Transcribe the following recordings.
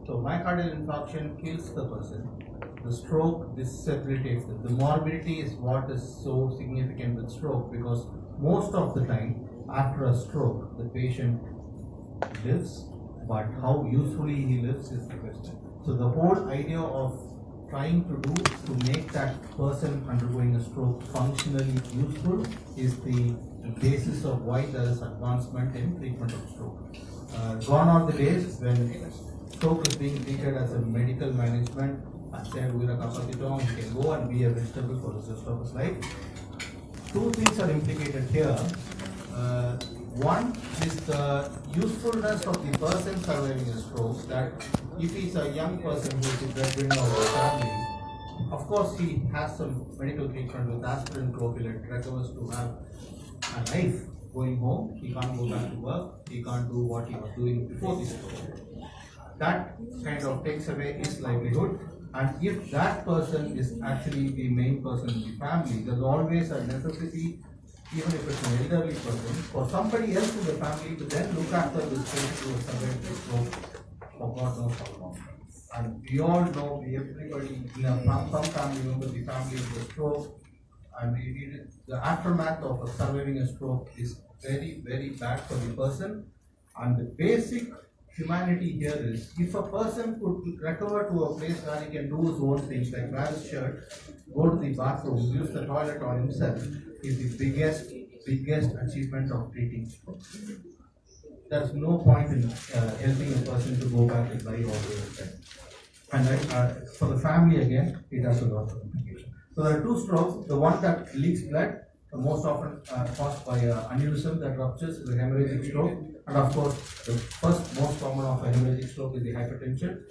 So myocardial infarction kills the person. The stroke disabilitates them. The morbidity is what is so significant with stroke, because most of the time after a stroke the patient lives, but how usefully he lives is the question. So the whole idea of trying to make that person undergoing a stroke functionally useful is the basis of why there is advancement in treatment of stroke. Gone are the days when stroke is being treated as a medical management and said he can go and be a vegetable for the rest of his life. Two things are implicated here. One is the usefulness of the person surviving a stroke, that if he's a young person who is the breadwinner of the family, of course he has some medical treatment with aspirin, propylene, recovers to have a life going home. He can't go back to work, he can't do what he was doing before the stroke. That kind of takes away his livelihood. And if that person is actually the main person in the family, there's always a necessity, even if it's an elderly person, for somebody else in the family to then look after this patient who has survived the stroke for God knows how long. And we all know, everybody, some family members, the family of the stroke, and the aftermath of surviving a stroke is very, very bad for the person. And the basic humanity here is, if a person could recover to a place where he can do his own things, like wear his shirt, go to the bathroom, use the toilet on himself, is the biggest achievement of treating stroke. There's no point in helping a person to go back and buy all the time. And for the family again, it has a lot of implications. So there are two strokes. The one that leaks blood, most often caused by aneurysm that ruptures, is a hemorrhagic stroke. And of course, the first most common of a hemorrhagic stroke is the hypertension,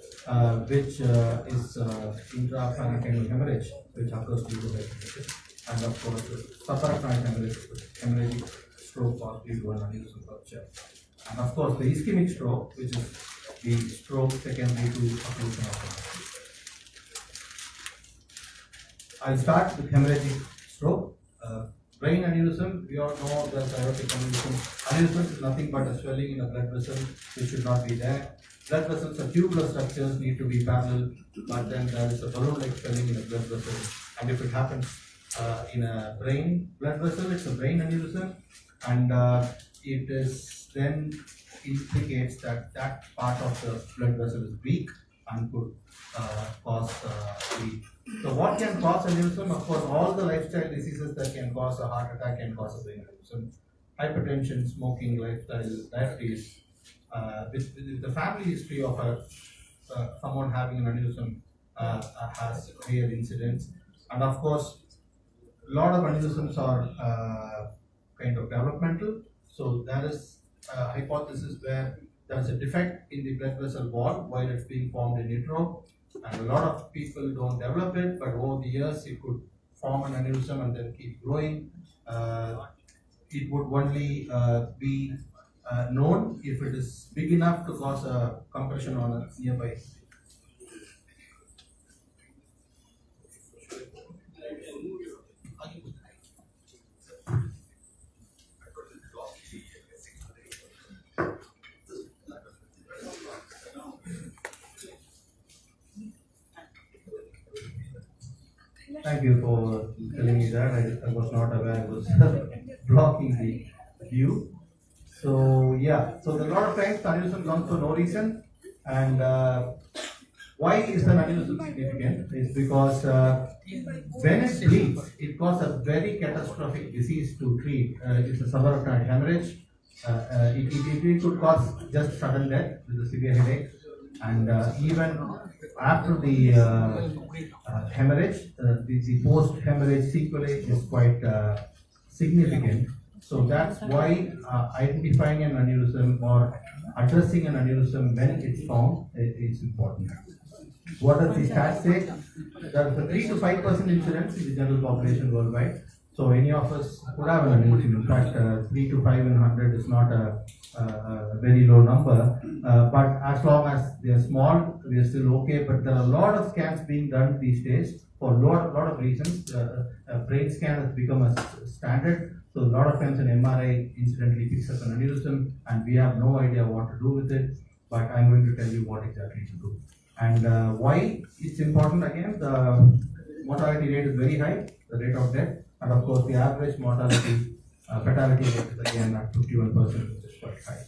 which is intracranial hemorrhage, which occurs due to hypertension. And of course, the subarachnoid hemorrhagic stroke caused due to an aneurysm rupture. And of course, the ischemic stroke, which is the stroke secondary to occlusion of the muscle. I'll start with hemorrhagic stroke. Brain aneurysm, we all know the therapeutic aneurysm. Aneurysm is nothing but a swelling in a blood vessel which should not be there. Blood vessels are tubular structures, need to be parallel, but then there is a balloon-like swelling in a blood vessel. And if it happens in a brain blood vessel, it's a brain aneurysm, and it is then implicates that that part of the blood vessel is weak and could cause bleed. So what can cause aneurysm? Of course, all the lifestyle diseases that can cause a heart attack can cause a brain aneurysm. Hypertension, smoking, lifestyle, diabetes. With the family history of someone having an aneurysm has real incidents. And of course, a lot of aneurysms are kind of developmental. So there is a hypothesis where there is a defect in the blood vessel wall while it's being formed in utero. And a lot of people don't develop it, but over the years it could form an aneurysm and then keep growing. It would only be known if it is big enough to cause a compression on a nearby. Thank you for telling me that. I was not aware I was blocking the view. So yeah, so a lot of times aneurysm comes for no reason. And why is the aneurysm significant? It's because when it bleeds, it causes a very catastrophic disease to treat. It's a subarachnoid hemorrhage. It could cause just sudden death with a severe headache. And even after the hemorrhage, the post-hemorrhage sequelae is quite significant. So that's why identifying an aneurysm or addressing an aneurysm when it's found is important. What does the stats say? There is a 3 to 5% incidence in the general population worldwide. So any of us could have an aneurysm. In fact, 3 to 5 in 100 is not a very low number. But as long as they are small, we are still okay. But there are a lot of scans being done these days for a lot of reasons. Brain scan has become a standard. So a lot of times an MRI incidentally picks up an aneurysm and we have no idea what to do with it. But I'm going to tell you what exactly to do. And why it's important again, the mortality rate is very high, the rate of death, and of course the average mortality, fatality rate is again at 51%, which is quite high.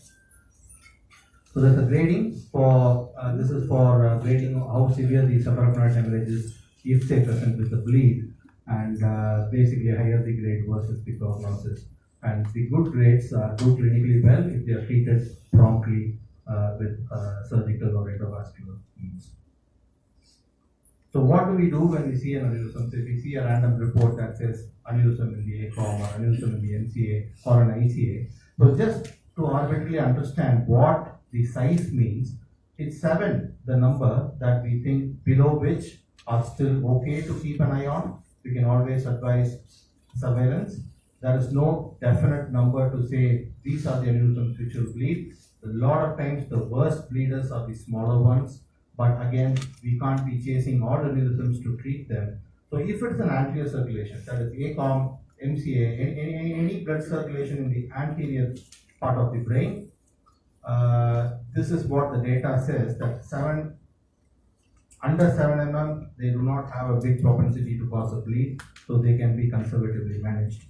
So there's a grading for, this is for grading how severe the subarachnoid hemorrhage is if they present with the bleed, and basically higher the grade versus the prognosis. And the good grades do clinically well if they are treated promptly with surgical or endovascular means. So what do we do when we see an aneurysm? So if we see a random report that says aneurysm in the ACOM or aneurysm in the MCA or an ICA, so just to arbitrarily understand what the size means, it's 7, the number that we think below which are still okay to keep an eye on. We can always advise surveillance. There is no definite number to say these are the aneurysms which will bleed. A lot of times the worst bleeders are the smaller ones, but again we can't be chasing all aneurysms to treat them. So if it's an anterior circulation, that is ACOM, MCA, any blood circulation in the anterior part of the brain, this is what the data says, that under 7 mm they do not have a big propensity to cause a bleed, so they can be conservatively managed.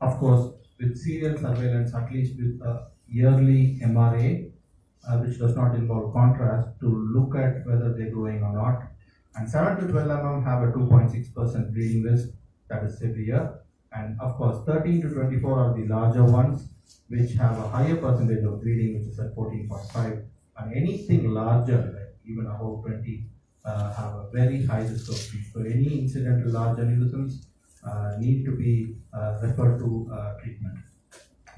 Of course, with serial surveillance, at least with a yearly MRA, which does not involve contrast, to look at whether they're growing or not. And 7 to 12 mm have a 2.6% bleeding risk, that is severe. And of course, 13 to 24 are the larger ones, which have a higher percentage of bleeding, which is at 14.5. And anything larger, like even above 20, have a very high risk of bleed. So any incidental large aneurysms need to be referred to treatment.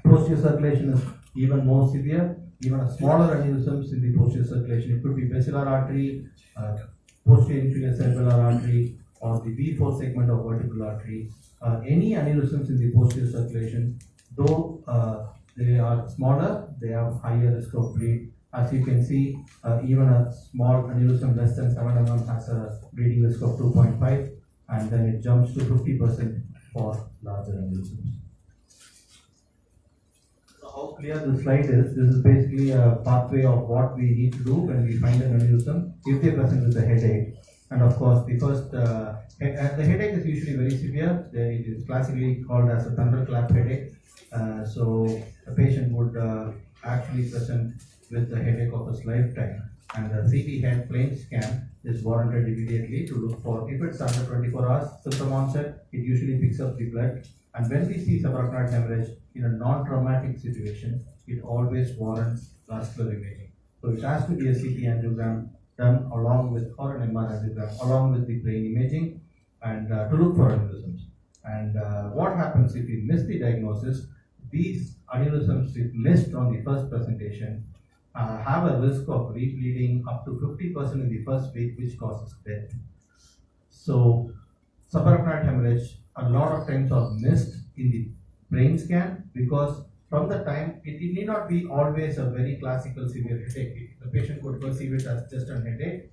Posterior circulation is even more severe. Even a smaller aneurysms in the posterior circulation, it could be basilar artery, posterior inferior cerebellar artery, or the V4 segment of vertebral artery. Any aneurysms in the posterior circulation, though they are smaller, they have higher risk of bleed. As you can see, even a small aneurysm less than 7 mm has a bleeding risk of 2.5, and then it jumps to 50% for larger aneurysms. So how clear this slide is, this is basically a pathway of what we need to do when we find an aneurysm if they present with a headache. And of course, the first, the headache is usually very severe. It is classically called as a thunderclap headache. So a patient would actually present with the headache of his lifetime, and the CT head plane scan is warranted immediately to look for, if it's under 24 hours symptom onset, it usually picks up the blood. And when we see subarachnoid hemorrhage in a non-traumatic situation, it always warrants vascular imaging. So it has to be a CT angiogram done along with, or an MR angiogram along with the brain imaging, and to look for aneurysms. And what happens if we miss the diagnosis? These aneurysms, if missed on the first presentation, have a risk of rebleeding up to 50% in the first week, which causes death. So subarachnoid hemorrhage a lot of times are missed in the brain scan, because from the time, it need not be always a very classical severe headache. The patient could perceive it as just a headache,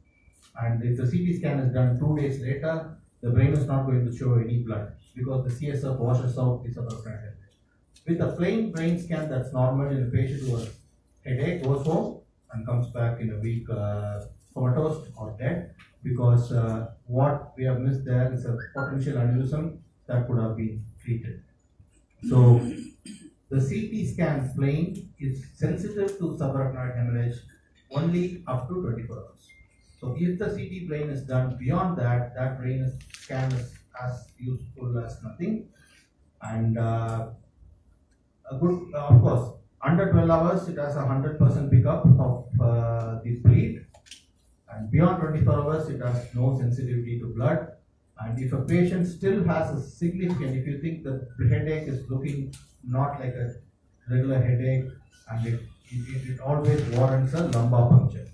and if the CT scan is done 2 days later, the brain is not going to show any blood because the CSF washes out the subarachnoid hemorrhage. With a plain brain scan that's normal in a patient who has headache, goes home and comes back in a week comatose or dead, because what we have missed there is a potential aneurysm that could have been treated. So the CT scan plane is sensitive to subarachnoid hemorrhage only up to 24 hours. So if the CT plane is done beyond that, that brain scan is as useful as nothing. And a good, of course, under 12 hours, it has a 100% pickup of the bleed, and beyond 24 hours, it has no sensitivity to blood. And if a patient still has a significant, if you think that the headache is looking not like a regular headache, and it always warrants a lumbar puncture.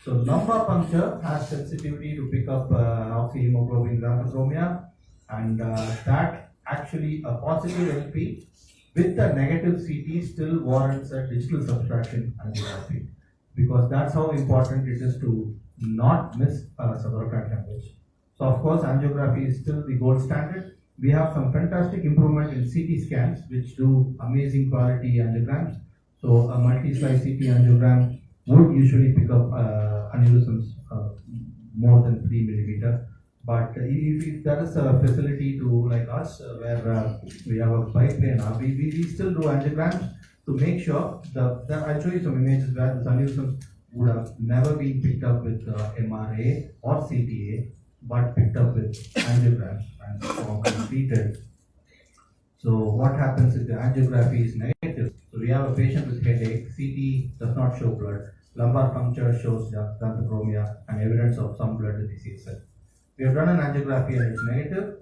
So lumbar puncture has sensitivity to pick up oxyhemoglobin xanthochromia, and that actually a positive LP with the negative CT still warrants a digital subtraction angiography, because that's how important it is to not miss subarachnoid hemorrhage. So of course, angiography is still the gold standard. We have some fantastic improvement in CT scans, which do amazing quality angiograms. So a multi-slice CT angiogram would usually pick up aneurysms more than 3 millimeter. But if there is a facility to like us where we have a biplane, we still do angiograms to make sure that I'll show you some images where the aneurysms would have never been picked up with MRA or CTA, but picked up with angiograms and completed. So what happens if the angiography is negative? So we have a patient with headache, CT does not show blood, lumbar puncture shows xanthochromia and evidence of some blood in the CSF. We have done an angiography and it's negative.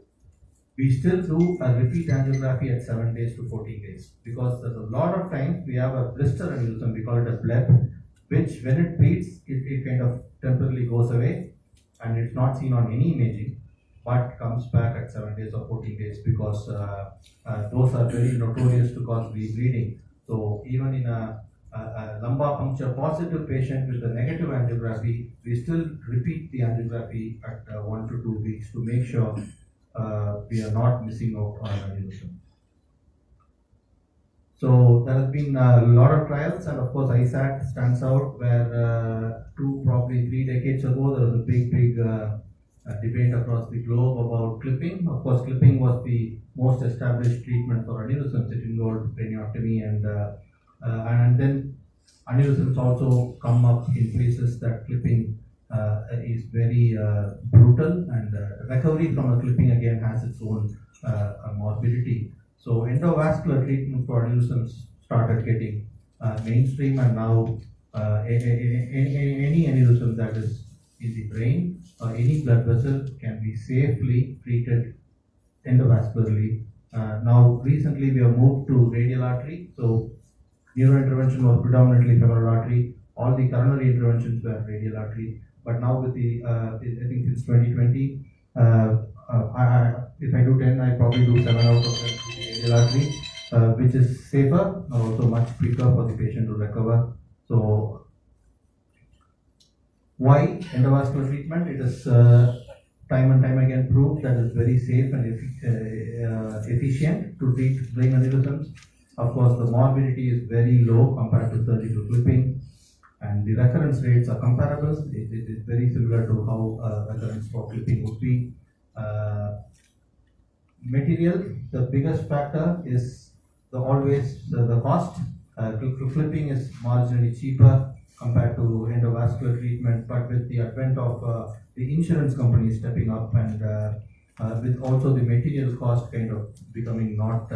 We still do a repeat angiography at 7 days to 14 days because there's a lot of times we have a blister aneurysm, we call it a bleb, which when it treats, it kind of temporarily goes away and it's not seen on any imaging, but comes back at 7 days or 14 days because those are very notorious to cause bleeding. So even in a lumbar puncture positive patient with a negative angiography, we still repeat the angiography at 1 to 2 weeks to make sure we are not missing out on an aneurysm. So there has been a lot of trials, and of course ISAT stands out where probably 3 decades ago there was a big debate across the globe about clipping. Of course, clipping was the most established treatment for aneurysms. It involved craniotomy and then aneurysms also come up in places that clipping is very brutal, and recovery from a clipping again has its own morbidity. So endovascular treatment for aneurysms started getting mainstream, and now any aneurysm that is in the brain or any blood vessel can be safely treated endovascularly. Now recently we have moved to radial artery. So neuro intervention was predominantly femoral artery. All the coronary interventions were radial artery. But now with the, I think since 2020, if I do 10, I probably do 7 out of 10 radial artery, which is safer, also much quicker for the patient to recover. So why endovascular treatment? It is time and time again proved that it's very safe and efficient to treat brain aneurysms. Of course, the morbidity is very low compared to surgical clipping, and the recurrence rates are comparable. It is very similar to how recurrence for clipping would be. Material, the biggest factor is the cost. Clipping is marginally cheaper compared to endovascular treatment, but with the advent of the insurance companies stepping up and with also the material cost kind of becoming not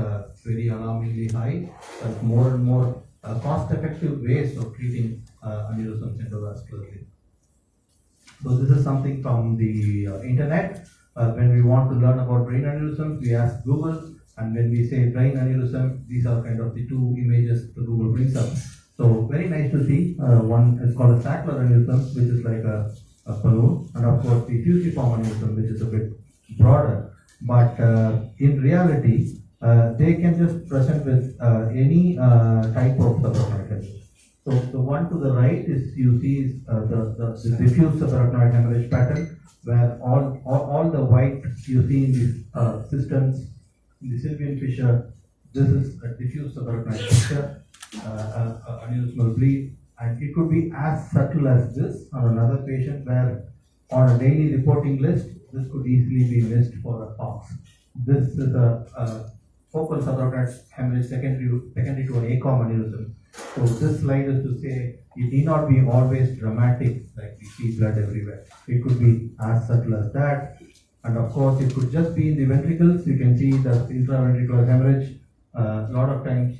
very alarmingly high, more and more cost-effective ways of treating aneurysms endovascularly. So this is something from the internet. When we want to learn about brain aneurysms, we ask Google, and when we say brain aneurysm, these are kind of the 2 images the Google brings up. So very nice to see. One is called a sacral aneurysm, which is like a balloon, and of course the fusiform aneurysm, which is a bit broader. But in reality, they can just present with any type of subarachnoid hemorrhage. So the one to the right is you see the diffuse subarachnoid hemorrhage pattern, where all the white you see in these cisterns, in the Sylvian fissure. This is a diffuse subarachnoid fissure, aneurysmal bleed, and it could be as subtle as this on another patient, where on a daily reporting list, this could easily be missed for a pox. This is a focal subarachnoid hemorrhage secondary to an ACOM aneurysm. So this slide is to say it need not be always dramatic, like we see blood everywhere. It could be as subtle as that, and of course it could just be in the ventricles. You can see the intraventricular hemorrhage. A lot of times,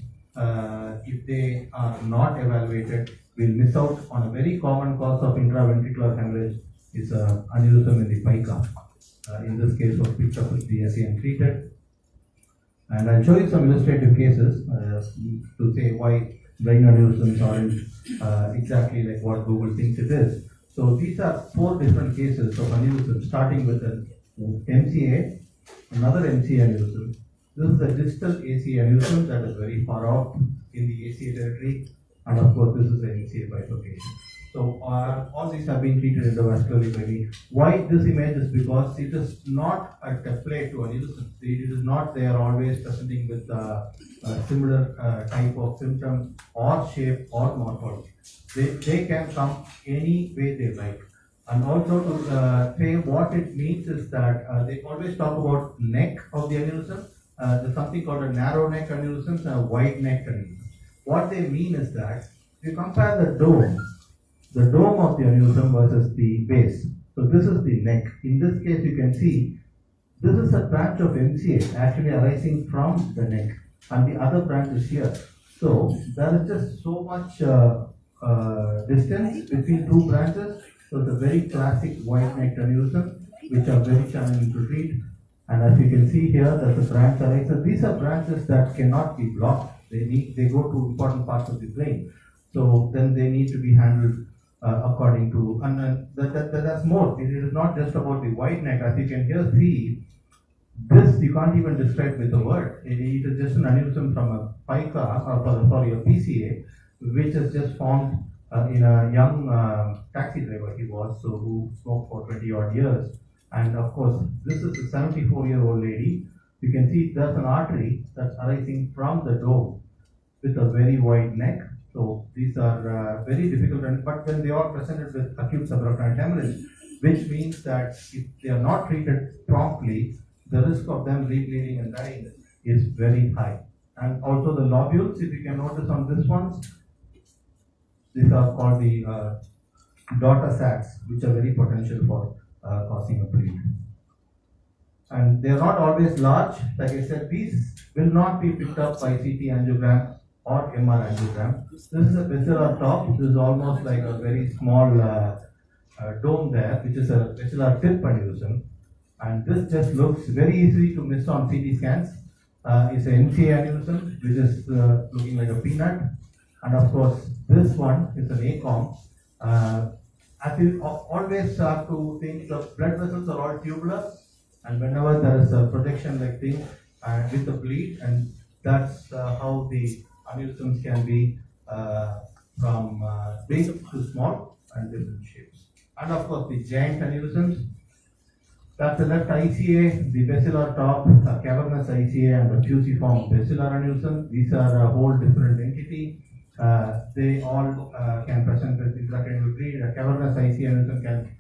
if they are not evaluated, we'll miss out on a very common cause of intraventricular hemorrhage is aneurysm in the pica. In this case, was picked up with DSA and treated. And I'll show you some illustrative cases to say why brain aneurysms aren't exactly like what Google thinks it is. So these are 4 different cases of aneurysm, starting with an MCA, another MCA aneurysm. This is a distal AC aneurysm that is very far off in the ACA territory, and of course this is an ACA bifurcation. So all these have been treated endovascularly by me. Why this image is because it is not a template to aneurysm. It is not they are always presenting with a similar type of symptom or shape or morphology. They can come any way they like. And also to say what it means is that they always talk about neck of the aneurysm. There's something called a narrow neck aneurysm and a wide neck aneurysm. What they mean is that if you compare the dome of the aneurysm versus the base. So this is the neck. In this case, you can see this is a branch of MCA actually arising from the neck, and the other branch is here. So there is just so much distance between two branches. So it's a very classic wide neck aneurysm, which are very challenging to treat. And as you can see here, there's a branch arise. So these are branches that cannot be blocked. They go to important parts of the brain. So then they need to be handled according to, and that's more. It is not just about the wide neck. As you can here see, this you can't even describe with a word. It is just an aneurysm from a pica, or sorry, a PCA, which has just formed in a young taxi driver he was, so who smoked for 20 odd years. And of course, this is a 74-year-old lady. You can see there's an artery that's arising from the dome with a very wide neck. So these are very difficult, but when they are presented with acute subarachnoid hemorrhage, which means that if they are not treated promptly, the risk of them rebleeding and dying is very high. And also the lobules, if you can notice on this one, these are called the daughter sacs, which are very potential for causing a bleed. And they are not always large. Like I said, these will not be picked up by CT angiogram or MR angiogram. This is a basilar top. This is almost like a very small dome there, which is a basilar tip aneurysm. And this just looks very easy to miss on CT scans. It's an MCA aneurysm, which is looking like a peanut. And of course, this one is an ACOM. As you always have to think, the blood vessels are all tubular, and whenever there is a projection like thing with the bleed, and that's how the aneurysms can be from big to small and different shapes. And of course, the giant aneurysms. That's the left ICA, the basilar top, cavernous ICA, and the fusiform basilar aneurysm. These are a whole different entity. They all can present with intracranial bleed. A cavernous ICA aneurysm can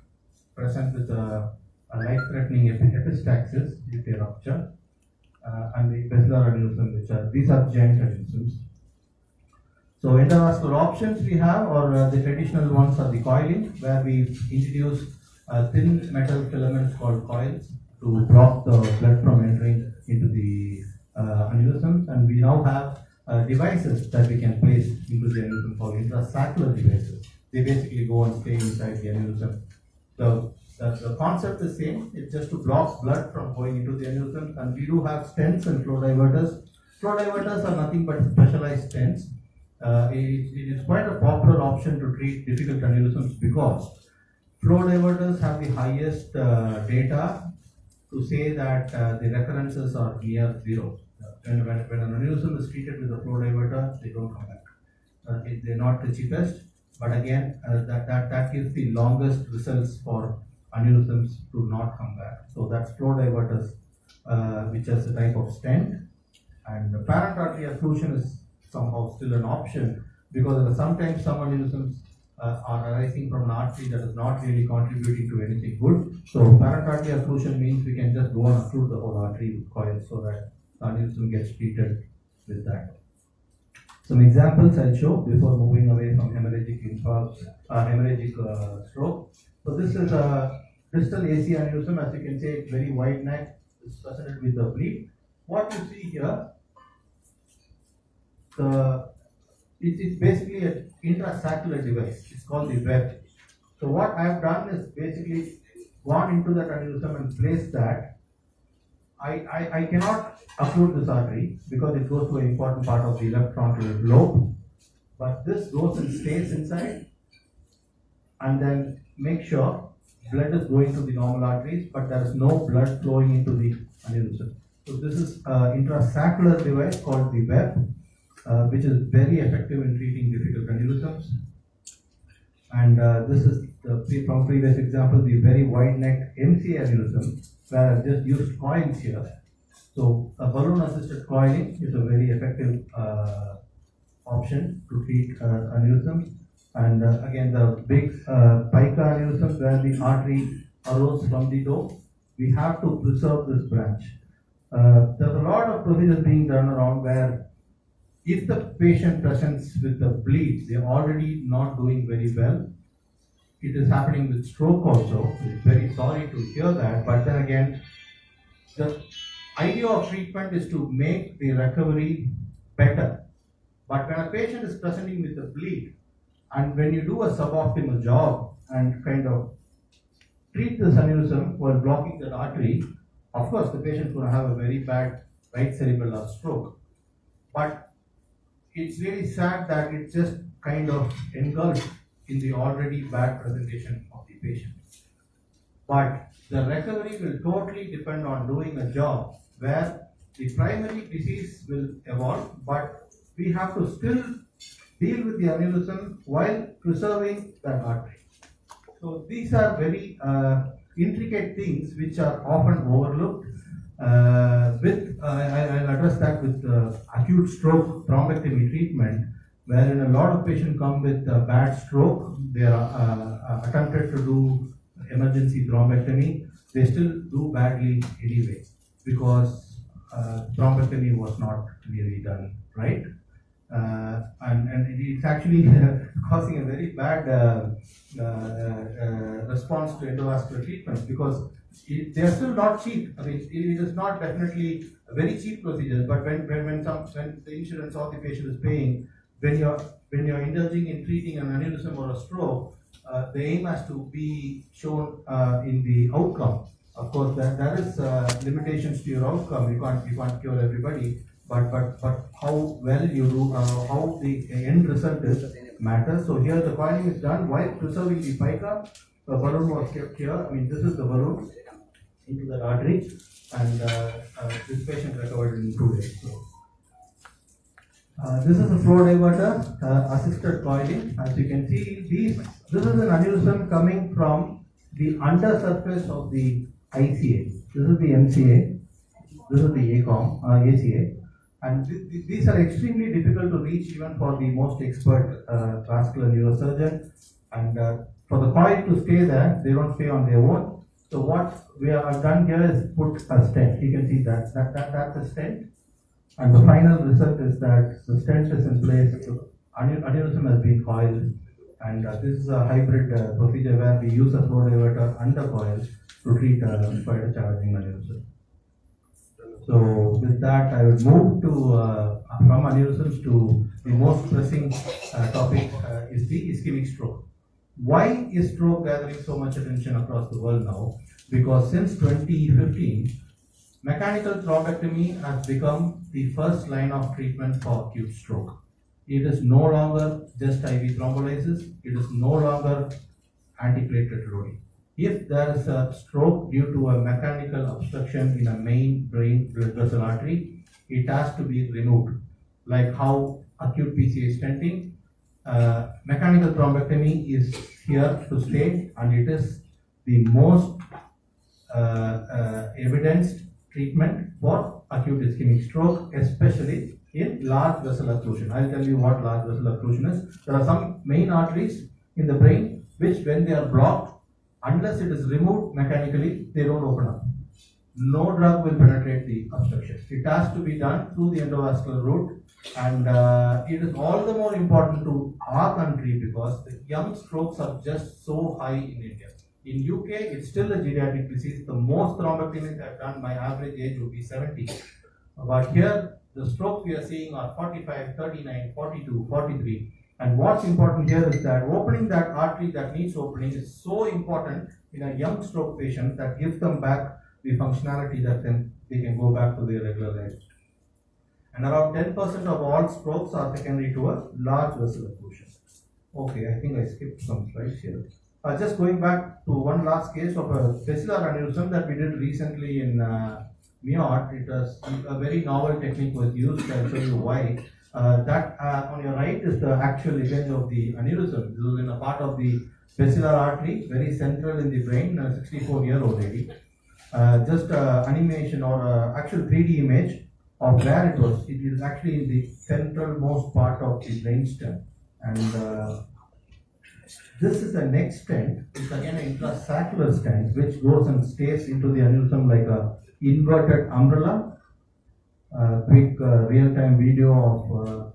present with a life-threatening epistaxis if they rupture, and the basilar aneurysm, these are giant aneurysms. So endovascular options we have, or the traditional ones are the coiling, where we introduce thin metal filaments called coils to block the blood from entering into the aneurysms, and we now have devices that we can place into the aneurysm called intrasaccular devices. They basically go and stay inside the aneurysm. The concept is same. It's just to block blood from going into the aneurysm, and we do have stents and flow diverters. Flow diverters are nothing but specialized stents. It is quite a popular option to treat difficult aneurysms because flow diverters have the highest data to say that the recurrences are near zero. When an aneurysm is treated with a flow diverter, they don't come back. They're not the cheapest, but again, that gives the longest results for aneurysms to not come back. So that's flow diverters, which is a type of stent. And the parent artery occlusion is somehow still an option because sometimes some aneurysms are arising from an artery that is not really contributing to anything good. So parent artery occlusion means we can just go and occlude the whole artery with coils so that the aneurysm gets treated with that. Some examples I'll show before moving away from hemorrhagic infarct, hemorrhagic stroke. So this is a distal AC aneurysm. As you can see, it's very wide neck. It's presented with the bleed. What you see here, it's basically an intrasaccular device. It's called the web. So what I have done is basically gone into that aneurysm and placed that. I cannot occlude this artery because it goes to an important part of the left frontal lobe. But this goes and stays inside, and then make sure blood is going to the normal arteries, but there is no blood flowing into the aneurysm. So this is an intrasaccular device called the web, which is very effective in treating difficult aneurysms. And this is from previous example, the very wide neck MCA aneurysm, where I've just used coils here. So a balloon assisted coiling is a very effective option to treat aneurysms. And again, the big pica aneurysm where the artery arose from the dome, we have to preserve this branch. There's a lot of procedures being done around where if the patient presents with the bleed, they're already not doing very well. It is happening with stroke also. We're very sorry to hear that, but then again, the idea of treatment is to make the recovery better. But when a patient is presenting with a bleed, and when you do a suboptimal job and kind of treat this aneurysm while blocking that artery, of course the patient is going to have a very bad right cerebral stroke. But it's really sad that it just kind of engulfs in the already bad presentation of the patient. But the recovery will totally depend on doing a job where the primary disease will evolve, but we have to still deal with the aneurysm while preserving that artery. So these are very intricate things which are often overlooked. I'll address that with acute stroke thrombectomy treatment, wherein a lot of patients come with bad stroke. They are attempted to do emergency thrombectomy. They still do badly anyway because thrombectomy was not really done right. And it's actually causing a very bad response to endovascular treatments because they are still not cheap. I mean, it is not definitely a very cheap procedure, but when the insurance or the patient is paying, when you're indulging in treating an aneurysm or a stroke, the aim has to be shown in the outcome. Of course, there is limitations to your outcome. You can't cure everybody. But how well you do, how the end result is matters. So here the coiling is done while preserving the pica. The balloon was kept here. I mean, this is the balloon into the artery, and this patient recovered in 2 days. So, this is a flow diverter, assisted coiling. As you can see, this is an aneurysm coming from the undersurface of the ICA. This is the MCA. This is the ACA. And these are extremely difficult to reach even for the most expert vascular neurosurgeon. And for the coil to stay there, they don't stay on their own. So what we have done here is put a stent. You can see that's a stent. And the final result is that the stent is in place. Aneurysm has been coiled. And this is a hybrid procedure where we use a flow diverter and a coil to treat quite a challenging aneurysm. So with that, I would move to from aneurysms to the most pressing topic is the ischemic stroke. Why is stroke gathering so much attention across the world now? Because since 2015, mechanical thrombectomy has become the first line of treatment for acute stroke. It is no longer just IV thrombolysis. It is no longer antiplatelet loading. If there is a stroke due to a mechanical obstruction in a main brain blood vessel artery, it has to be removed. Like how acute PCA stenting, mechanical thrombectomy is here to stay, and it is the most evidenced treatment for acute ischemic stroke, especially in large vessel occlusion. I'll tell you what large vessel occlusion is. There are some main arteries in the brain which, when they are blocked, unless it is removed mechanically, they don't open up. No drug will penetrate the obstruction. It has to be done through the endovascular route, and it is all the more important to our country because the young strokes are just so high in India. In UK, it's still a geriatric disease. The most thrombectomies I've done, my average age would be 70. But here, the strokes we are seeing are 45, 39, 42, 43. And what's important here is that opening that artery that needs opening is so important in a young stroke patient that gives them back the functionality that then they can go back to their regular life. And around 10% of all strokes are secondary to a large vessel occlusion. Okay, I think I skipped some slides here. Just going back to one last case of a basilar aneurysm that we did recently in MEOT. It was a very novel technique was used. I'll show you why. That on your right is the actual image of the aneurysm. This was in a part of the basilar artery, very central in the brain, a 64-year-old lady. Just animation or actual 3D image of where it was. It is actually in the central most part of the brainstem. And This is the next stent. It's again an intrasaccular stent which goes and stays into the aneurysm like a inverted umbrella. Quick real-time video of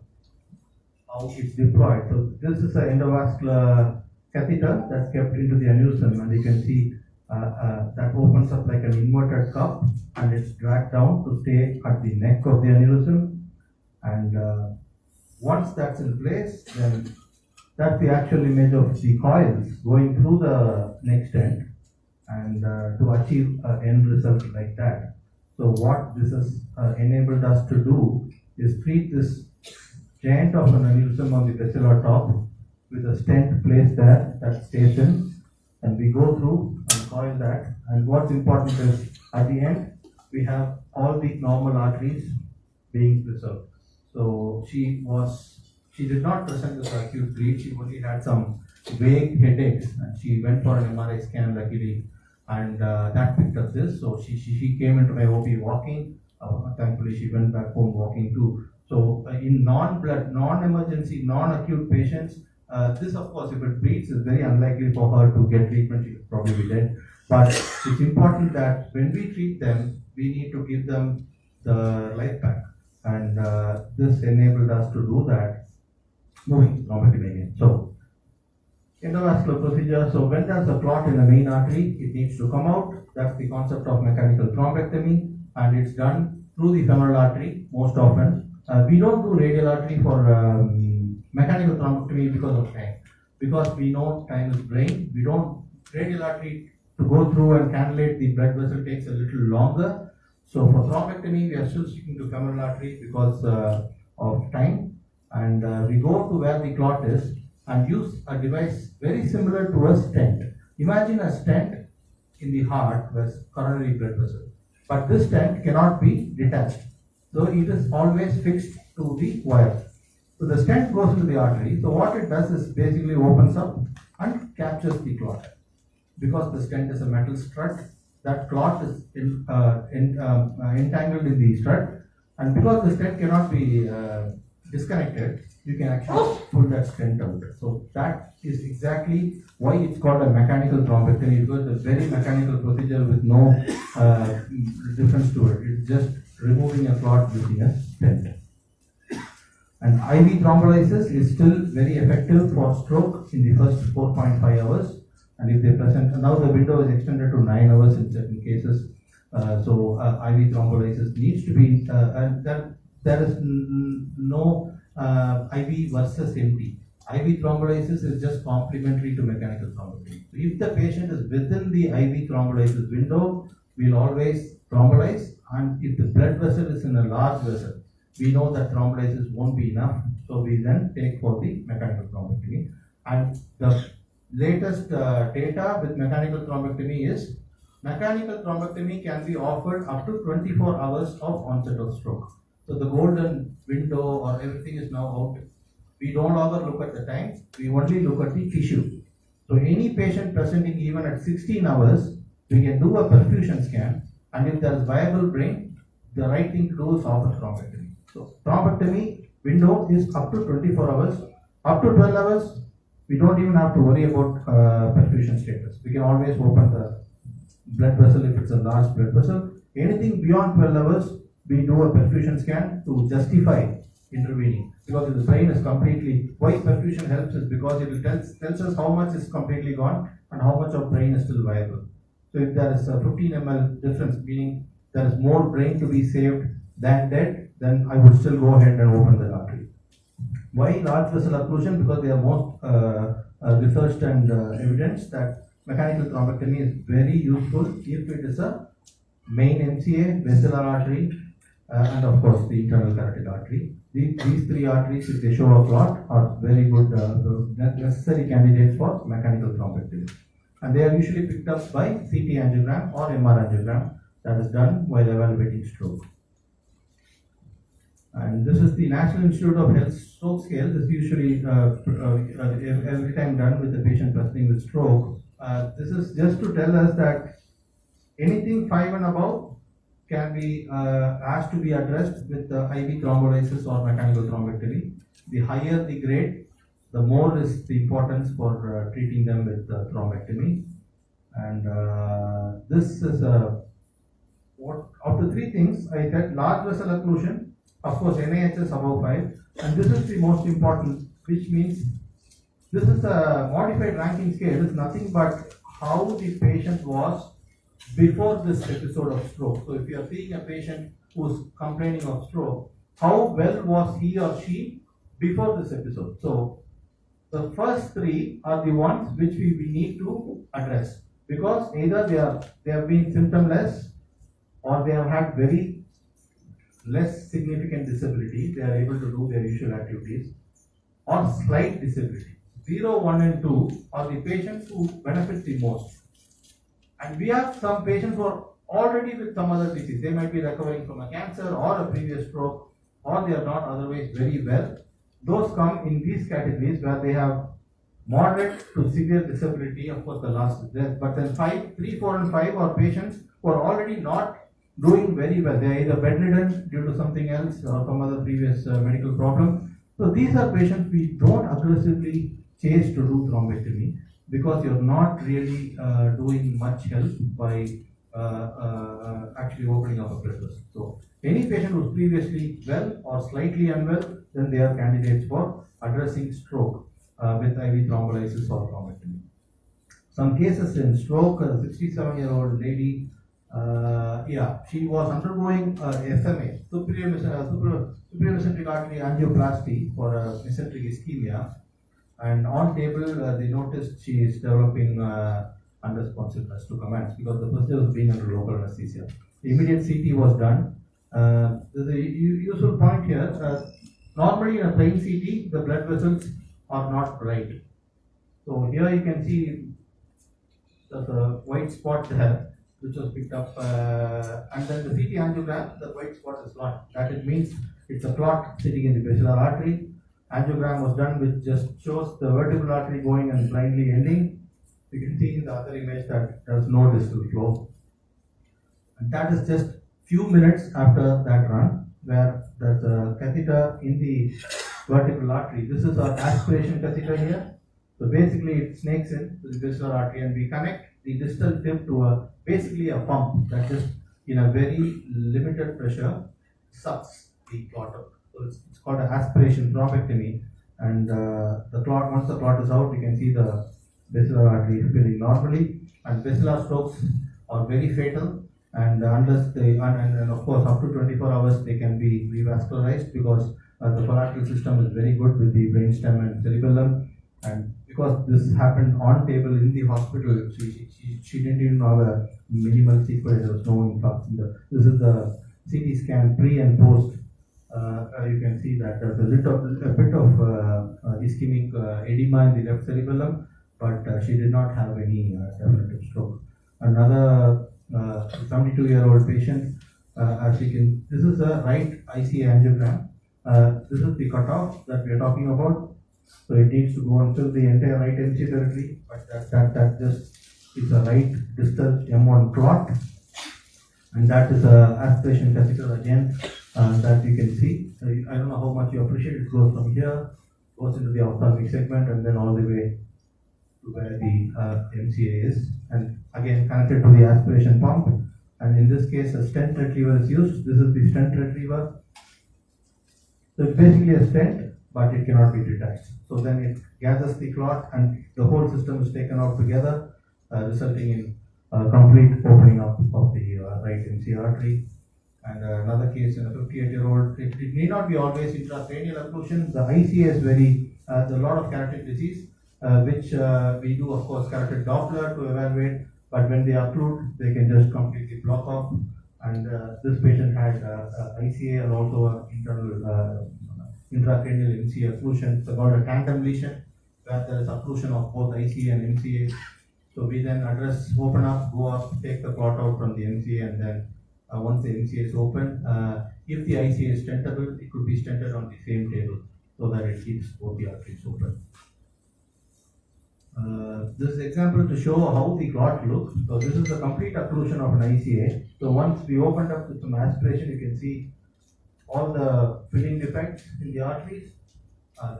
how it's deployed. So this is an endovascular catheter that's kept into the aneurysm, and you can see that opens up like an inverted cup, and it's dragged down to stay at the neck of the aneurysm. And once that's in place, then that's the actual image of the coils going through the neck stent, and to achieve an end result like that. So what this has enabled us to do is treat this giant of an aneurysm on the basilar top with a stent placed there that stays in, and we go through and coil that. And what's important is at the end we have all the normal arteries being preserved. So she did not present with acute bleed. She only had some vague headaches, and she went for an MRI scan luckily, and that picked up this. So she came into my OP walking. Thankfully, she went back home walking too. So in non-blood, non-emergency, non-acute patients, this of course, if it bleeds, is very unlikely for her to get treatment. She would probably be dead. But it's important that when we treat them, we need to give them the life back, and this enabled us to do that. Moving thrombectomy again. So endovascular procedure. So when there's a clot in the main artery, it needs to come out. That's the concept of mechanical thrombectomy, and it's done through the femoral artery most often. We don't do radial artery for mechanical thrombectomy because of time. Because we know time is brain. We don't radial artery to go through and cannulate the blood vessel takes a little longer. So for thrombectomy, we are still sticking to femoral artery because of time. And we go to where the clot is and use a device very similar to a stent. Imagine a stent in the heart with coronary blood vessel, but this stent cannot be detached, so it is always fixed to the wire. So the stent goes into the artery. So what it does is basically opens up and captures the clot. Because the stent is a metal strut, that clot is entangled in the strut, and because the stent cannot be disconnected, you can actually pull that stent out. So that is exactly why it's called a mechanical thrombectomy, because it's a very mechanical procedure with no difference to it. It's just removing a clot using a stent. And IV thrombolysis is still very effective for stroke in the first 4.5 hours. And if they present, now the window is extended to 9 hours in certain cases. So IV thrombolysis needs to be, and there is no IV versus MT. IV thrombolysis is just complementary to mechanical thrombectomy. So if the patient is within the IV thrombolysis window, we'll always thrombolyze. And if the blood vessel is in a large vessel, we know that thrombolysis won't be enough. So we then take for the mechanical thrombectomy. And the latest data with mechanical thrombectomy is mechanical thrombectomy can be offered up to 24 hours of onset of stroke. So the golden window or everything is now out. We no longer look at the time, we only look at the tissue. So any patient presenting even at 16 hours, we can do a perfusion scan, and if there is viable brain, the right thing to do is offer thrombectomy. So thrombectomy window is up to 24 hours. Up to 12 hours, we don't even have to worry about perfusion status. We can always open the blood vessel if it's a large blood vessel. Anything beyond 12 hours, we do a perfusion scan to justify intervening. Because if the brain is completely, why perfusion helps is because it tells us how much is completely gone and how much of brain is still viable. So if there is a 15 ml difference, meaning there is more brain to be saved than dead, then I would still go ahead and open the artery. Why large vessel occlusion? Because they are most researched and evidence that mechanical thrombectomy is very useful if it is a main MCA, basilar artery, and of course the internal carotid artery. These three arteries, if they show a clot, are very good necessary candidates for mechanical thrombectomy. And they are usually picked up by CT angiogram or MR angiogram that is done while evaluating stroke. And this is the National Institute of Health stroke scale. This is usually every time done with the patient presenting with stroke. This is just to tell us that anything 5 and above can be has to be addressed with the IV thrombolysis or mechanical thrombectomy. The higher the grade, the more is the importance for treating them with thrombectomy. And this is what of the three things I said: large vessel occlusion, of course, NIHS above 5, and this is the most important, which means this is a modified ranking scale. It's nothing but how the patient was before this episode of stroke. So if you are seeing a patient who's complaining of stroke, how well was he or she before this episode? So the first three are the ones which we need to address, because either they have been symptomless, or they have had very less significant disability, they are able to do their usual activities, or slight disability. 0, 1 and 2 are the patients who benefit the most. And we have some patients who are already with some other disease. They might be recovering from a cancer or a previous stroke, or they are not otherwise very well. Those come in these categories where they have moderate to severe disability. Of course, the last is death. But then 3, 4 and 5 are patients who are already not doing very well. They are either bedridden due to something else or some other previous medical problem. So these are patients we don't aggressively chase to do thrombectomy, because you're not really doing much help by actually opening up a blood vessel. So any patient who's previously well or slightly unwell, then they are candidates for addressing stroke with IV thrombolysis or thrombectomy. Some cases in stroke, a 67-year-old lady, she was undergoing SMA, superior mesenteric artery angioplasty for mesenteric ischemia, and on table they noticed she is developing unresponsiveness to commands because the procedure was being under local anesthesia. The immediate CT was done. The usual point here, normally in a plain CT, the blood vessels are not bright. So here you can see there's a white spot there, which was picked up, and then the CT angiogram, the white spot is not. That it means it's a clot sitting in the basilar artery. Angiogram was done, which just shows the vertebral artery going and blindly ending. You can see in the other image that there's no distal flow. And that is just few minutes after that run, where there's a catheter in the vertebral artery. This is our aspiration catheter here. So basically it snakes in to the basilar artery, and we connect the distal tip to basically a pump that just in a very limited pressure sucks the clot out. So it's called an aspiration thrombectomy, and the clot, once the clot is out, you can see the basilar artery filling normally. And basilar strokes are very fatal, and unless they and of course up to 24 hours they can be revascularized, because the collateral system is very good with the brainstem and cerebellum. And because this happened on table in the hospital, she didn't even have a minimal sequence. There was no influx. This is the CT scan pre and post. You can see that there's a bit of ischemic edema in the left cerebellum, but she did not have any definitive stroke. Another 72-year-old patient, as you can, this is a right ICA angiogram. This is the cutoff that we are talking about. So it needs to go and fill the entire right MC territory, but that just is a right distal M1 clot, and that is a aspiration catheter again that you can see. I don't know how much you appreciate it. Goes from here, goes into the ophthalmic segment, and then all the way to where the MCA is, and again connected to the aspiration pump. And in this case, a stent retriever is used. This is the stent retriever. So it's basically a stent, but it cannot be detached. So then it gathers the clot, and the whole system is taken out together, resulting in complete opening up of the right MC artery. And another case in a 58-year-old, it need not be always intracranial occlusion. The ICA is there's a lot of carotid disease, which we do, of course, carotid Doppler to evaluate, but when they occlude, they can just completely block off. And this patient had ICA and also an internal intracranial MCA occlusion. It's called a tandem lesion, where there is occlusion of both ICA and MCA. So we then address, open up, go up, take the clot out from the MCA, and then once the MCA is open, if the ICA is stentable, it could be stented on the same table so that it keeps both the arteries open. This is an example to show how the clot looks. So this is the complete occlusion of an ICA. So once we opened up with some aspiration, you can see all the filling defects in the arteries.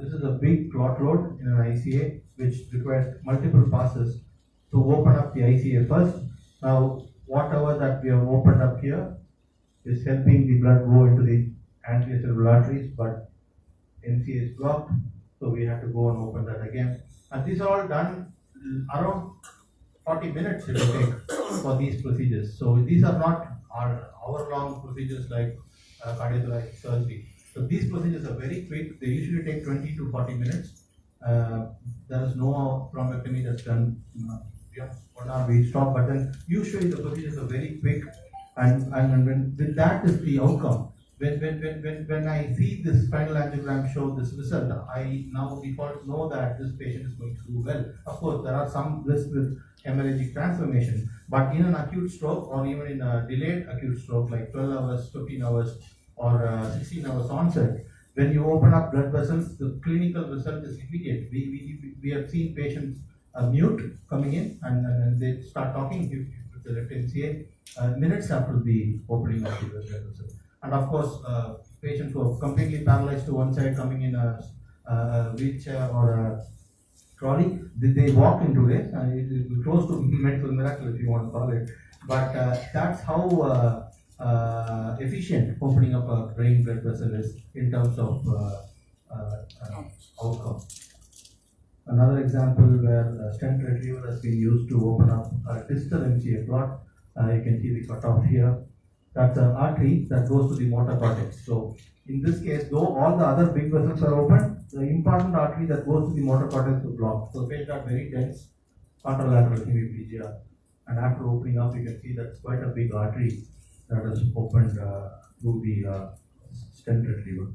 This is a big clot load in an ICA which requires multiple passes to open up the ICA first. Now, whatever that we have opened up here is helping the blood go into the anterior cerebral arteries, but NCA is blocked, so we have to go and open that again. And these are all done around 40 minutes it will take for these procedures. So these are not hour-long procedures like cardiothoracic surgery. So these procedures are very quick. They usually take 20 to 40 minutes. There is no thrombectomy that's done. 1 hour we stop, but then usually the procedures are very quick, and when that is the outcome. When I see this final angiogram show this result, I now default know that this patient is going to do well. Of course, there are some risks with hemorrhagic transformation, but in an acute stroke or even in a delayed acute stroke like 12 hours, 15 hours, or 16 hours onset, when you open up blood vessels, the clinical result is immediate. We have seen patients mute coming in and they start talking with the left MCA minutes after the opening of the blood vessel. And of course, patients who are completely paralyzed to one side coming in a wheelchair or a trolley, they walk in today, and it is close to medical miracle if you want to call it. But that's how efficient opening up a brain blood vessel is in terms of outcome. Another example where stent retriever has been used to open up a distal MCA clot. You can see the cutoff here. That's an artery that goes to the motor cortex. So in this case, though all the other big vessels are open, the important artery that goes to the motor cortex is blocked. So the patient got very dense contralateral hemiplegia, and after opening up, you can see that's quite a big artery that is opened through the stent retriever.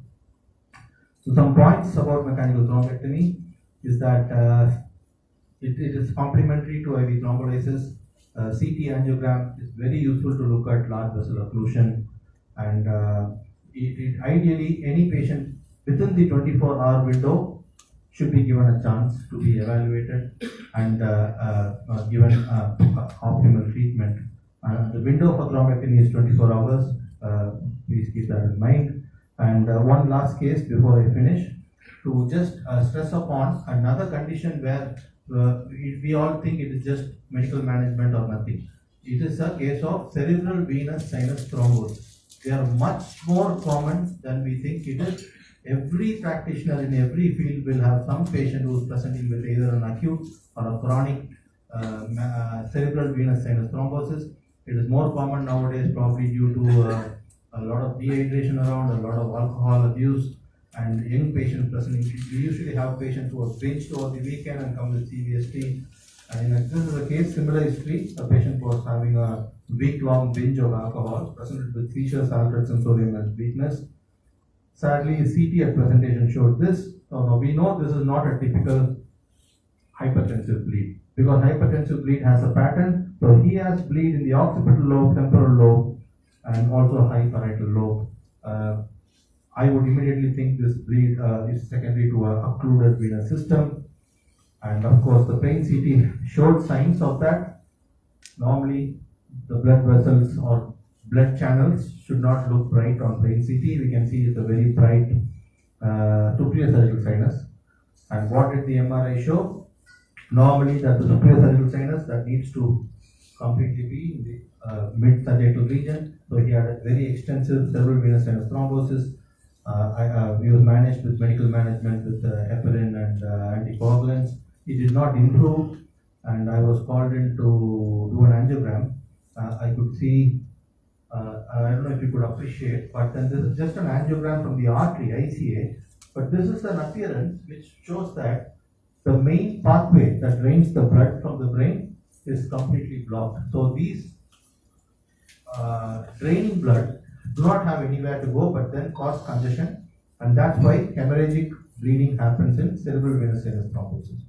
So some points about mechanical thrombectomy is that it is complementary to IV thrombolysis. CT angiogram is very useful to look at large vessel occlusion, and ideally any patient within the 24-hour window should be given a chance to be evaluated and given optimal treatment. The window for thrombectomy is 24 hours. Please keep that in mind. And one last case before I finish, to just stress upon another condition where we all think it is just medical management or nothing. It is a case of cerebral venous sinus thrombosis. They are much more common than we think it is. Every practitioner in every field will have some patient who is presenting with either an acute or a chronic cerebral venous sinus thrombosis. It is more common nowadays, probably due to a lot of dehydration around, a lot of alcohol abuse, and young patients presenting. We usually have patients who are binged over the weekend and come with CVST. And this is a case, similar history. A patient was having a week-long binge of alcohol, presented with seizures, altered sensorium, and weakness. Sadly, CT at presentation showed this. So we know this is not a typical hypertensive bleed, because hypertensive bleed has a pattern. So he has bleed in the occipital lobe, temporal lobe, and also high parietal lobe. I would immediately think this bleed is secondary to a occluded venous system. And of course, the plain CT showed signs of that. Normally, the blood vessels or blood channels should not look bright on plain CT. We can see it's a very bright superior sagittal sinus. And what did the MRI show? Normally, that's the superior sagittal sinus that needs to completely be in the mid-sagittal region. So he had a very extensive cerebral venous sinus thrombosis. We was managed with medical management with heparin and anticoagulants. It did not improve, and I was called in to do an angiogram. I could see, I don't know if you could appreciate, but then this is just an angiogram from the artery, ICA. But this is an appearance which shows that the main pathway that drains the blood from the brain is completely blocked. So these draining blood do not have anywhere to go, but then cause congestion, and that's why hemorrhagic bleeding happens in cerebral venous sinus thrombosis.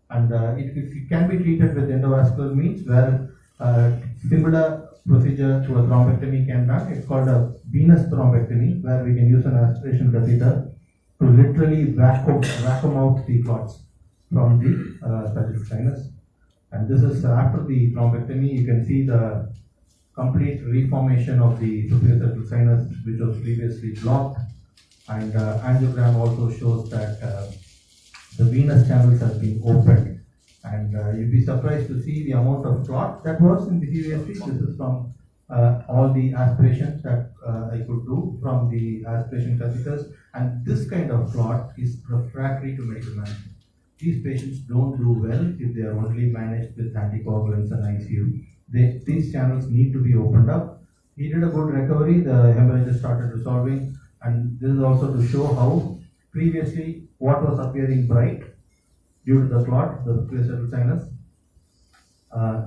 And it can be treated with endovascular means, where similar procedure to a thrombectomy can be done. It's called a venous thrombectomy, where we can use an aspiration catheter to literally vacuum out the clots from the sagittal sinus. And this is after the thrombectomy. You can see the complete reformation of the superior sagittal sinus, which was previously blocked. And angiogram also shows that the venous channels have been opened. And you'd be surprised to see the amount of clot that was in the CVST. This is from all the aspirations that I could do from the aspiration catheters. And this kind of clot is refractory to medical management. These patients don't do well if they are only managed with anticoagulants and ICU. These channels need to be opened up. He did a good recovery, the hemorrhages started resolving, and this is also to show how previously what was appearing bright due to the clot, the preacetal sinus,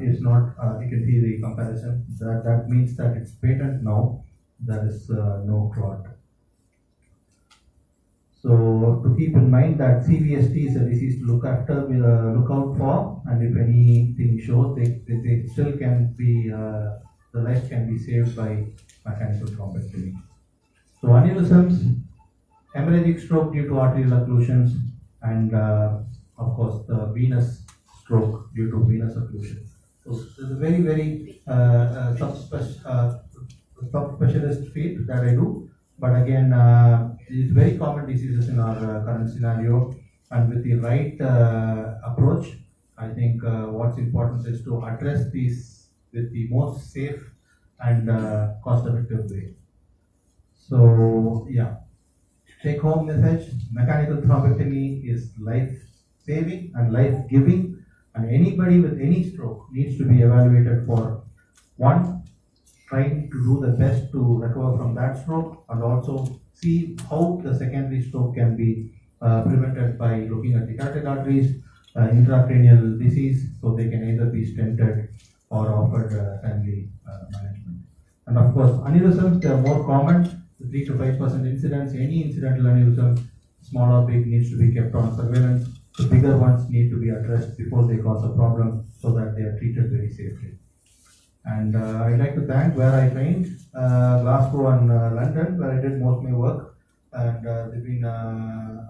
is not, you can see the comparison, that means that it's patent now, there is no clot. So to keep in mind that CVST is a disease to look after, look out for, and if anything shows, they still can be, the life can be saved by mechanical thrombectomy. So aneurysms, hemorrhagic stroke due to arterial occlusions, and of course the venous stroke due to venous occlusion. So it's a very, very subspecialist field that I do. But again, it's very common diseases in our current scenario, and with the right approach, I think what's important is to address these with the most safe and cost-effective way. So yeah, take-home message: mechanical thrombectomy is life-saving and life-giving, and anybody with any stroke needs to be evaluated for one, trying to do the best to recover from that stroke, and also see how the secondary stroke can be prevented by looking at the carotid arteries, intracranial disease, so they can either be stented or offered timely management. And of course, aneurysms, they are more common, 3 to 5% incidence. Any incidental aneurysm, small or big, needs to be kept on surveillance. The bigger ones need to be addressed before they cause a problem, so that they are treated very safely. And I'd like to thank where I trained, Glasgow and London, where I did most of my work. And they've been,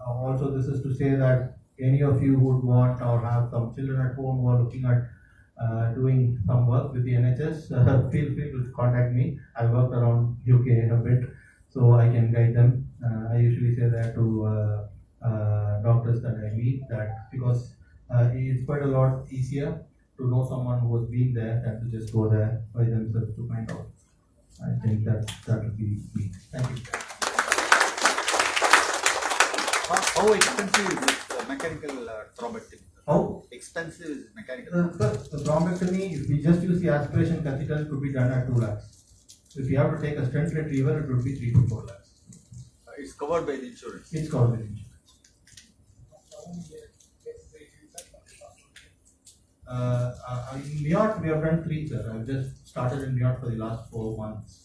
also this is to say that any of you who would want or have some children at home who are looking at doing some work with the NHS, feel free to contact me. I worked around UK a bit, so I can guide them. I usually say that to doctors that I meet, that because it's quite a lot easier to know someone who has been there than to just go there by themselves to find out. I think that would be me. Thank you. How expensive is mechanical thrombectomy? How expensive is mechanical? The thrombectomy, if we just use the aspiration catheter, it could be done at 2 lakhs. If you have to take a stent retriever, it would be 3 to 4 lakhs. It's covered by the insurance. It's covered by the insurance. In New York, we have done 3, sir. I've just started in New York for the last 4 months.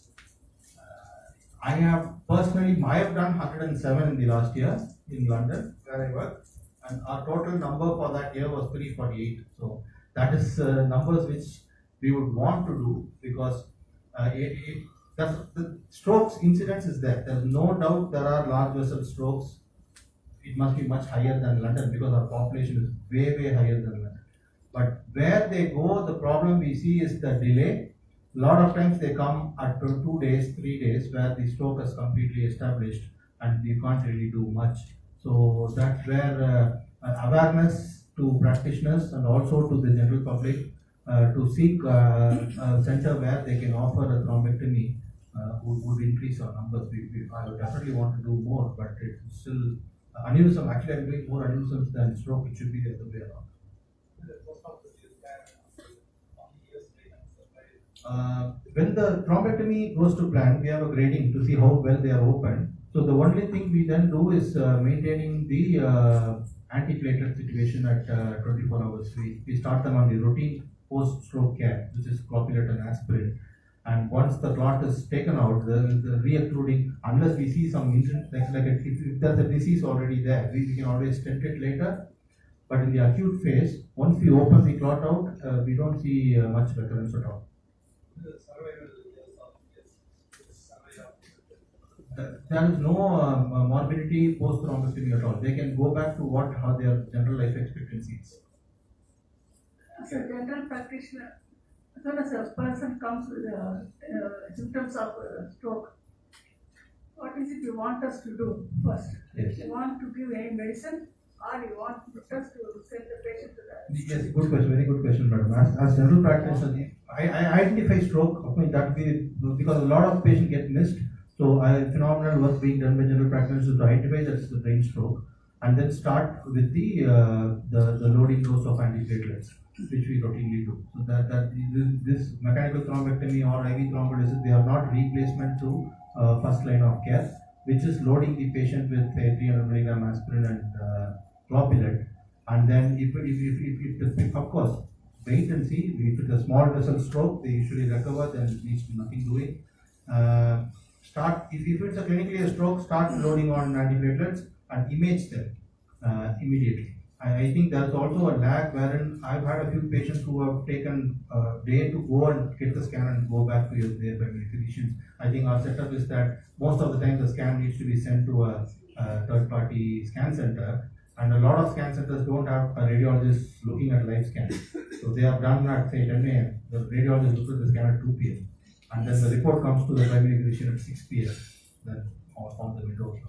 I have personally, I have done 107 in the last year in London, where I work, and our total number for that year was 348. So that is numbers which we would want to do, because the strokes incidence is there. There's no doubt there are large vessel strokes. It must be much higher than London, because our population is way, way higher than London. But where they go, the problem we see is the delay. A lot of times they come at 2 days, 3 days, where the stroke is completely established and you can't really do much. So that's where awareness to practitioners and also to the general public to seek a center where they can offer a thrombectomy would increase our numbers. I would definitely want to do more, but it's still aneurysm. Actually, I'm doing more aneurysms than stroke. It should be the other way around. When the thrombectomy goes to plan, we have a grading to see how well they are open. So the only thing we then do is maintaining the antiplatelet situation at 24 hours. We start them on the routine post-stroke care, which is clopidogrel and aspirin. And once the clot is taken out, the re-occluding, unless we see some incident, if there's a disease already there, we can always stent it later. But in the acute phase, once we open the clot out, we don't see much recurrence at all. There is no morbidity post thrombectomy at all. They can go back to how their general life expectancy is. As a general practitioner, as soon as a person comes with symptoms of stroke, what is it you want us to do first? Yes. You want to give any medicine or you want us to send the patient to the... Yes, good question, very good question, madam. As general practitioner, I identify stroke. I mean, that we, because a lot of patients get missed. So, phenomenal work being done by general practitioners to identify that's the brain stroke, and then start with the loading dose of antiplatelets, which we routinely do. So this mechanical thrombectomy or IV thrombolysis, they are not replacement to first line of care, which is loading the patient with 300 milligram aspirin and clopidogrel, and then if of course wait and see. If it's a small vessel stroke, they usually recover, then it needs nothing doing. Start if it's a clinically a stroke, start loading on antiplatelets and image them immediately. I think there's also a lag wherein I've had a few patients who have taken a day to go and get the scan and go back to their primary physicians. I think our setup is that most of the time the scan needs to be sent to a third-party scan center, and a lot of scan centers don't have a radiologist looking at live scans. So they are done at say 10 a.m. The radiologist looks at the scan at 2 p.m. and then the report comes to the primary physician at 6 p.m. then on the window.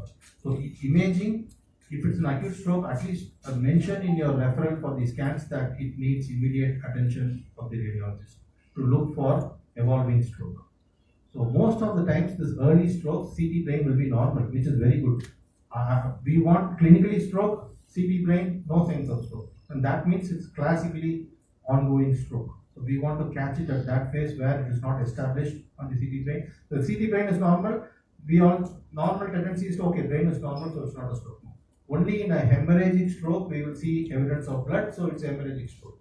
So imaging, if it's an acute stroke, at least mention in your referral for the scans that it needs immediate attention of the radiologist to look for evolving stroke. So most of the times this early stroke, CT brain will be normal, which is very good. We want clinically stroke, CT brain, no signs of stroke. And that means it's classically ongoing stroke. So we want to catch it at that phase where it is not established on the CT brain. The CT brain is normal. Normal tendency is to, okay, brain is normal, so it's not a stroke. Only in a hemorrhagic stroke, we will see evidence of blood, so it's a hemorrhagic stroke.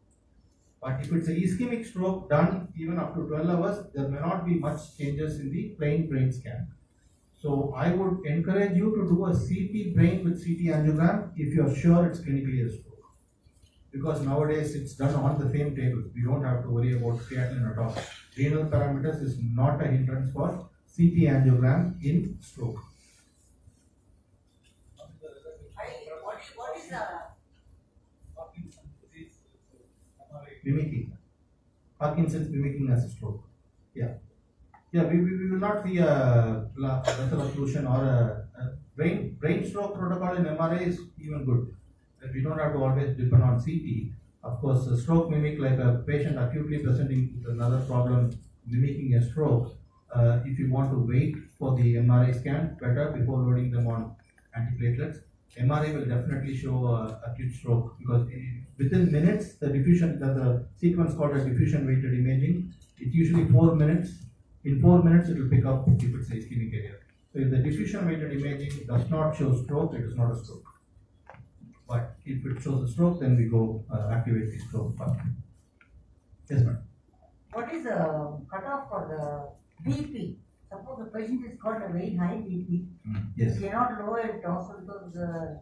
But if it's an ischemic stroke done even up to 12 hours, there may not be much changes in the plain brain scan. So I would encourage you to do a CT brain with CT angiogram if you are sure it's clinically a stroke. Because nowadays it's done on the same table. We don't have to worry about creatinine at all. Renal parameters is not a hindrance for CT angiogram in stroke. What is the Mimicking. Parkinson's mimicking as a stroke. Yeah. Yeah, we will not see a vessel occlusion or a brain stroke protocol in MRI is even good. We don't have to always depend on CT. Of course, a stroke mimic, like a patient acutely presenting with another problem mimicking a stroke. If you want to wait for the MRI scan, better before loading them on antiplatelets. MRI will definitely show acute stroke because within minutes, the sequence called a diffusion weighted imaging, it's usually 4 minutes. In 4 minutes, it will pick up if it's a ischemic area. So if the diffusion weighted imaging does not show stroke, it is not a stroke. But if it shows a stroke, then we go activate the stroke pathway. Yes, ma'am. What is the cutoff for the BP? Suppose the patient has got a very high BP. Yes. You cannot lower it also because the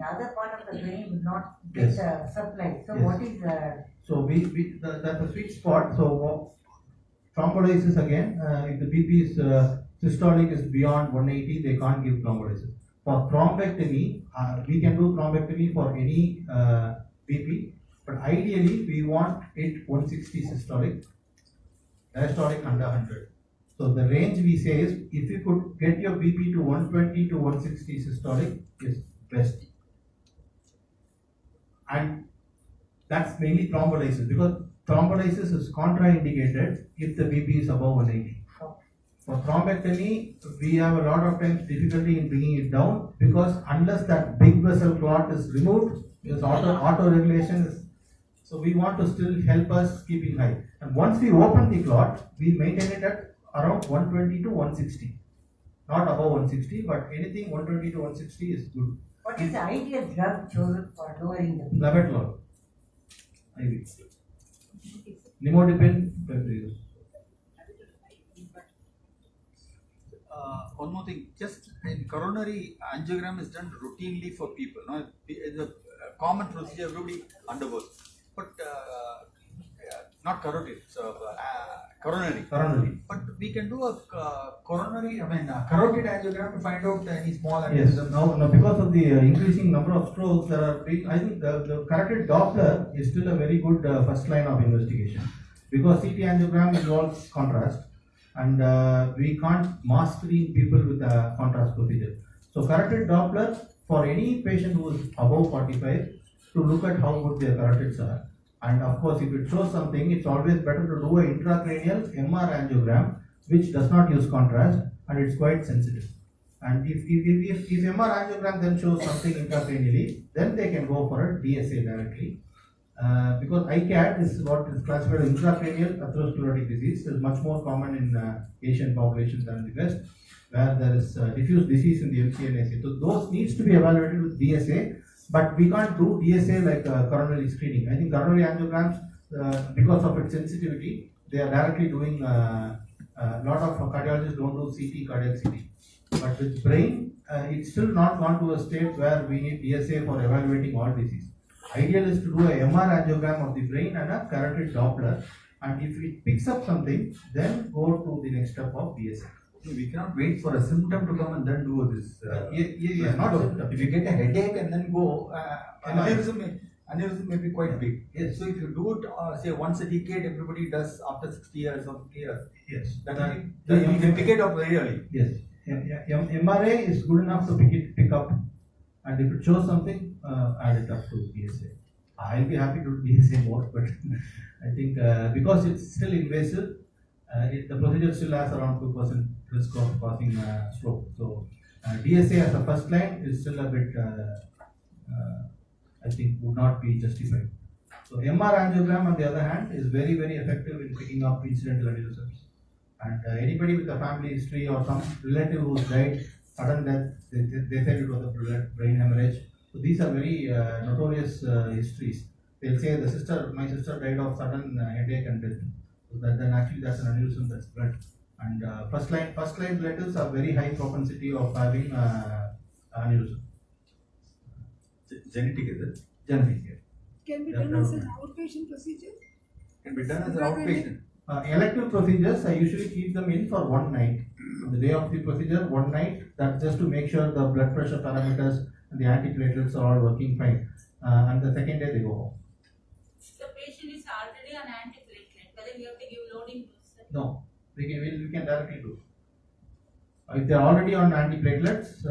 other part of the brain will not get supply. So Yes. what is the... So that's a sweet spot. So thrombolysis again, if the BP is systolic is beyond 180, they can't give thrombolysis. For thrombectomy, we can do thrombectomy for any BP, but ideally we want it 160 systolic, diastolic under 100. So the range we say is if you could get your BP to 120 to 160 systolic is best. And that's mainly thrombolysis because thrombolysis is contraindicated if the BP is above 180. For thrombectomy, we have a lot of times difficulty in bringing it down because unless that big vessel clot is removed, this auto regulation is, so we want to still help us keeping high. And once we open the clot, we maintain it at around 120 to 160. Not above 160, but anything 120 to 160 is good. What is the ideal drug chosen for lowering the BP? Labetalol. IV. Nimodipine, peptide. One more thing, just in coronary angiogram is done routinely for people. No? It's a common procedure everybody undergoes, but not carotid, so coronary. Coronary. But we can do a carotid angiogram to find out any small Yes. aneurysms. Now, because of the increasing number of strokes, there are big, I think the carotid Doppler is still a very good first line of investigation because CT angiogram involves contrast. and we can't mass screen people with a contrast procedure. So carotid Doppler for any patient who is above 45 to look at how good their carotids are. And of course, if it shows something, it's always better to do an intracranial MR angiogram, which does not use contrast and it's quite sensitive. And if MR angiogram then shows something intracranially, then they can go for a DSA directly. Because ICAD is what is classified as intracranial atherosclerotic disease. It is much more common in Asian populations than the West, where there is diffuse disease in the MC and AC. So those needs to be evaluated with DSA, but we can't do DSA like coronary screening. I think coronary angiograms, because of its sensitivity, they are directly doing. A lot of cardiologists don't do CT, cardiac CT. But with brain, it's still not gone to a state where we need DSA for evaluating all disease. Ideal is to do a MR angiogram of the brain and a carotid Doppler, and if it picks up something, then go to the next step of DSA. We cannot wait for a symptom to come and then do this. Not symptom. If you get a headache and then go, aneurysm may be quite big. Yes. So if you do it, say once a decade, everybody does after 60 years or 50 years. Yes. Then you can pick it up very early. Yes. MRA is good enough to pick up, and if it shows something, add it up to DSA. I'll be happy to do DSA more, but I think because it's still invasive, the procedure still has around 2% risk of causing stroke. So DSA as a first line is still a bit, I think, would not be justified. So MR angiogram, on the other hand, is very, very effective in picking up incidental aneurysms. And anybody with a family history or some relative who's died, sudden death, they said it was a brain hemorrhage. So these are very notorious histories. They'll say my sister died of sudden headache and death. So then actually that's an aneurysm that's blood. And first line relatives have very high propensity of having aneurysm. Genetic, is it? Genetic, yeah. Can be done as an outpatient procedure? Can be done as an outpatient. Elective procedures, I usually keep them in for one night. On the day of the procedure, one night, that's just to make sure the blood pressure parameters and the antiplatelets are all working fine. And the second day they go home. The patient is already on antiplatelet, whether we have to give loading dose? No, we can directly do. If they are already on antiplatelets,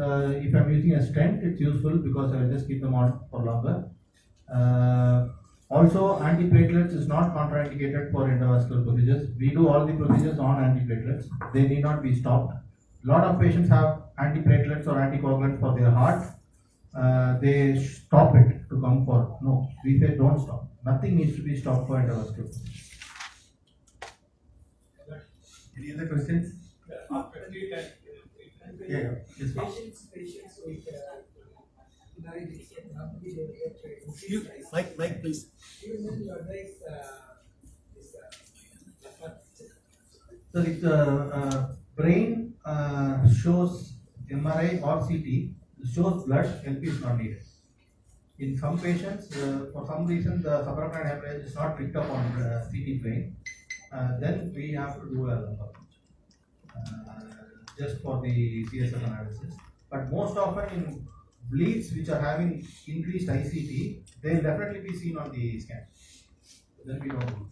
if I am using a stent, it's useful because I will just keep them on for longer. Also, antiplatelets is not contraindicated for endovascular procedures. We do all the procedures on antiplatelets. They need not be stopped. A lot of patients have antiplatelets or anticoagulants for their heart. They stop it to come for. No, we say don't stop. Nothing needs to be stopped for endovascular procedures. Any other questions? After 3 times. Yeah. Yes, ma'am. Patients with Mike, please. even then you advise So if the brain shows MRI or CT, shows blood, LP is not needed. In some patients, for some reason, the subarachnoid hemorrhage is not picked up on CT plane. Then we have to do a lumbar puncture just for the CSF analysis. But most often in bleeds which are having increased ICT, they will definitely be seen on the scan. Then we don't do.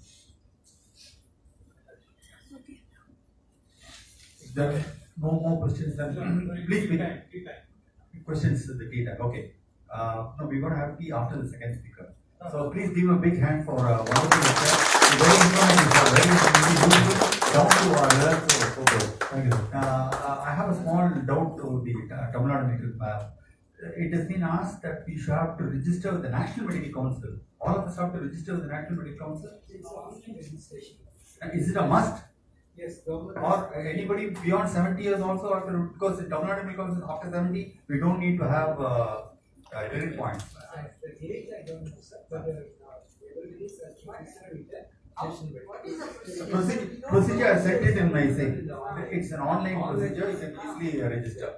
If there are no more questions, then please be questions to the data. Okay. No, we're going to have tea after the second speaker. So please give a big hand for one of the lecture. Very informative, very useful, down to our level. Thank you. I have a small doubt to the Tamil Nadu Medical Lab. It has been asked that we should have to register with the National Medical Council. All of us have to register with the National Medical Council. it's online registration. And is it a must? Yes, government. Or anybody beyond 70 years also have to, because in Tamil Nadu Medical Council after 70, we don't need to have credit points. The age I don't know, sir, but everybody is registered with the What is the Procedure I sent it in my thing. It's an online procedure, you can easily register.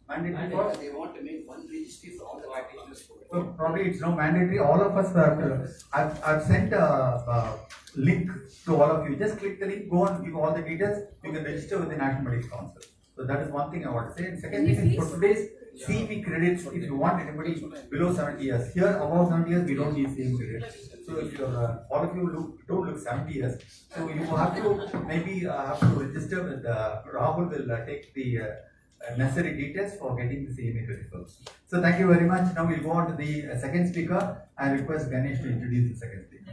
Mandatory for? They want to make one registry for all the practitioners. So probably it's no mandatory. All of us have to. I've sent a link to all of you. Just click the link, go and give all the details. You can register with the National Medical Council. So that is one thing I want to say. And second thing is for today's CV credits, if you want anybody below 70 years. Here above 70 years, we don't need CV credits. So if all of you don't look 70 years, so you have to maybe have to register with Rahul will take the necessary details for getting the CMA referrals. So thank you very much. Now we'll go on to the second speaker. I request Ganesh to introduce the second speaker.